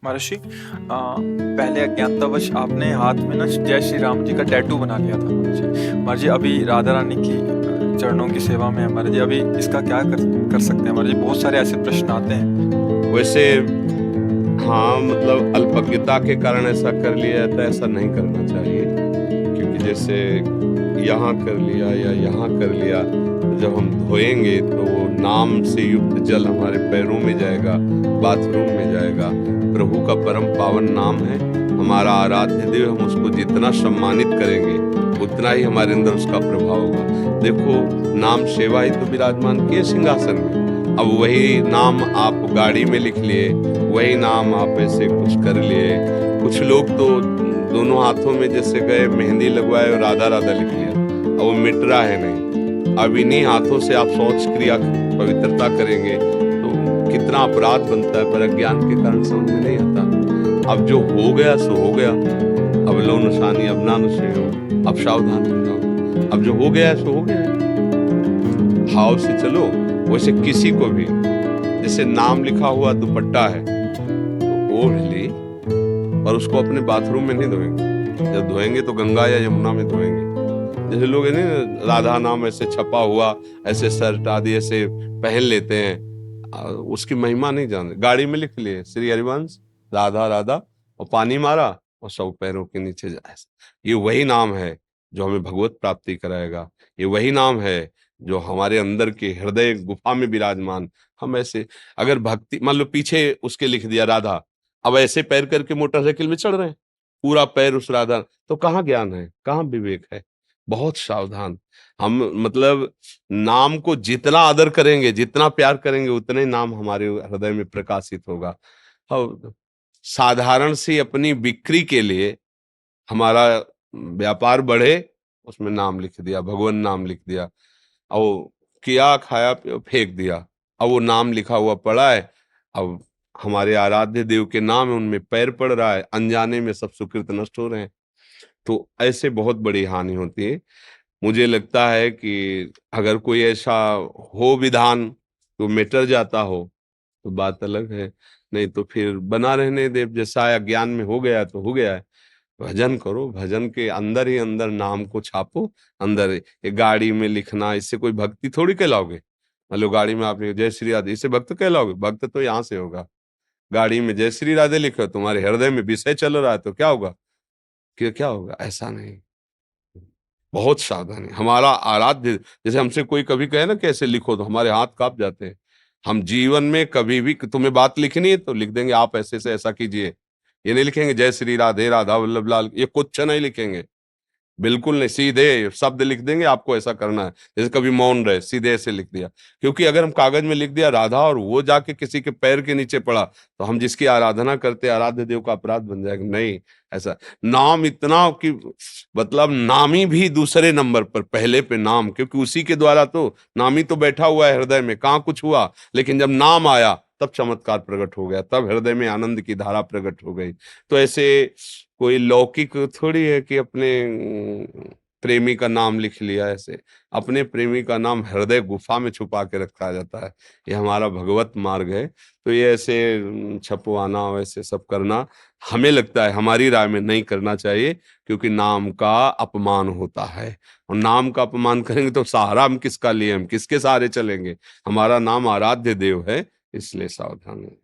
महर्षि पहले अज्ञानतावश आपने हाथ में ना जय श्री राम जी का टैटू बना लिया था महर्षि। महर्षि अभी राधा रानी की चरणों की सेवा में है महर्षि, अभी इसका क्या कर सकते हैं महर्षि? बहुत सारे ऐसे प्रश्न आते हैं। वैसे हाँ, मतलब अल्पज्ञता के कारण ऐसा कर लिया जाता है, ऐसा नहीं करना चाहिए। क्योंकि जैसे यहाँ कर लिया या यहाँ कर लिया, तो जब हम धोएंगे तो वो नाम से युक्त जल हमारे पैरों में जाएगा, बाथरूम में जाएगा। प्रभु का परम पावन नाम है, हमारा आराध्य देव। हम उसको जितना सम्मानित करेंगे उतना ही हमारे अंदर उसका प्रभाव होगा। देखो, नाम सेवा ही तो विराजमान किए सिंहासन में। अब वही नाम आप गाड़ी में लिख लिए, वही नाम आप ऐसे कुछ कर लिए। कुछ लोग तो दोनों हाथों में जैसे गए, मेहंदी लगवाए और राधा राधा लिख लिया, अब वो मिट रहा है नहीं। अब इन्हीं हाथों से आप शौच क्रिया पवित्रता करेंगे तो कितना अपराध बनता है, पर अज्ञान के कारण समझ में नहीं आता। अब जो हो गया सो हो गया, अब लो निशानी अब ना नशे हो, अब सावधान हो जाओ। अब जो हो गया सो हो गया, भाव से चलो। वैसे किसी को भी जैसे नाम लिखा हुआ दुपट्टा है तो ओढ़ ली, और उसको अपने बाथरूम में नहीं धोएंगे। जब धोएंगे तो गंगा या यमुना में धोएंगे। जैसे लोग है ना, राधा नाम ऐसे छपा हुआ, ऐसे शर्ट आदि ऐसे पहन लेते हैं, उसकी महिमा नहीं जानते। गाड़ी में लिख लिए श्री हरिवंश राधा राधा, और पानी मारा और सब पैरों के नीचे जाए। ये वही नाम है जो हमें भगवत प्राप्ति कराएगा। ये वही नाम है जो हमारे अंदर के हृदय गुफा में विराजमान। हम ऐसे अगर भक्ति मान लो पीछे उसके लिख दिया राधा, अब ऐसे पैर करके मोटरसाइकिल में चढ़ रहे हैं, पूरा पैर उस राधा, तो कहाँ ज्ञान है, कहाँ विवेक है? बहुत सावधान। हम मतलब नाम को जितना आदर करेंगे, जितना प्यार करेंगे, उतने ही नाम हमारे हृदय में प्रकाशित होगा। और साधारण सी अपनी बिक्री के लिए हमारा व्यापार बढ़े, उसमें नाम लिख दिया, भगवान नाम लिख दिया, और किया खाया फेंक दिया। अब वो नाम लिखा हुआ पड़ा है, अब हमारे आराध्य देव के नाम है, उनमें पैर पड़ रहा है, अनजाने में सब सुकृत नष्ट हो रहे हैं। तो ऐसे बहुत बड़ी हानि होती है। मुझे लगता है कि अगर कोई ऐसा हो विधान तो मिटर जाता हो तो बात अलग है, नहीं तो फिर बना रहने दे। जैसा अज्ञान में हो गया तो हो गया है। भजन करो, भजन के अंदर ही अंदर नाम को छापो। अंदर ये गाड़ी में लिखना, इससे कोई भक्ति थोड़ी कहलाओगे। मान लो गाड़ी में आपने जय श्री राधे, इससे भक्त कहलाओगे? भक्त तो यहाँ से होगा। गाड़ी में जय श्री राधे लिखो, तुम्हारे हृदय में विषय चल रहा है तो क्या होगा? क्या होगा? ऐसा नहीं। बहुत सावधानी। हमारा आराध्य, जैसे हमसे कोई कभी कहे ना कैसे लिखो, तो हमारे हाथ कांप जाते हैं। हम जीवन में कभी भी तुम्हें बात लिखनी है तो लिख देंगे आप ऐसे से ऐसा कीजिए। ये नहीं लिखेंगे जय श्री राधे राधा वल्लभ लाल, ये कुछ नहीं लिखेंगे। बिल्कुल नहीं, सीधे शब्द लिख देंगे आपको ऐसा करना है। जैसे कभी मौन रहे, सीधे ऐसे लिख दिया। क्योंकि अगर हम कागज में लिख दिया राधा और वो जाके किसी के पैर के नीचे पड़ा, तो हम जिसकी आराधना करते आराध्य देव का अपराध बन जाएगा। नहीं, ऐसा नाम इतना कि मतलब नामी भी दूसरे नंबर पर, पहले पे नाम, क्योंकि उसी के द्वारा तो नामी तो बैठा हुआ है हृदय में, कहाँ कुछ हुआ, लेकिन जब नाम आया तब चमत्कार प्रकट हो गया, तब हृदय में आनंद की धारा प्रकट हो गई। तो ऐसे कोई लौकिक थोड़ी है कि अपने प्रेमी का नाम लिख लिया। ऐसे अपने प्रेमी का नाम हृदय गुफा में छुपा के रखा जाता है। ये हमारा भगवत मार्ग है। तो ये ऐसे छपवाना वैसे सब करना हमें लगता है, हमारी राय में नहीं करना चाहिए, क्योंकि नाम का अपमान होता है। और नाम का अपमान करेंगे तो सहारा हम किसका लिए, हम किसके सहारे चलेंगे? हमारा नाम आराध्य देव है, इसलिए सावधान है।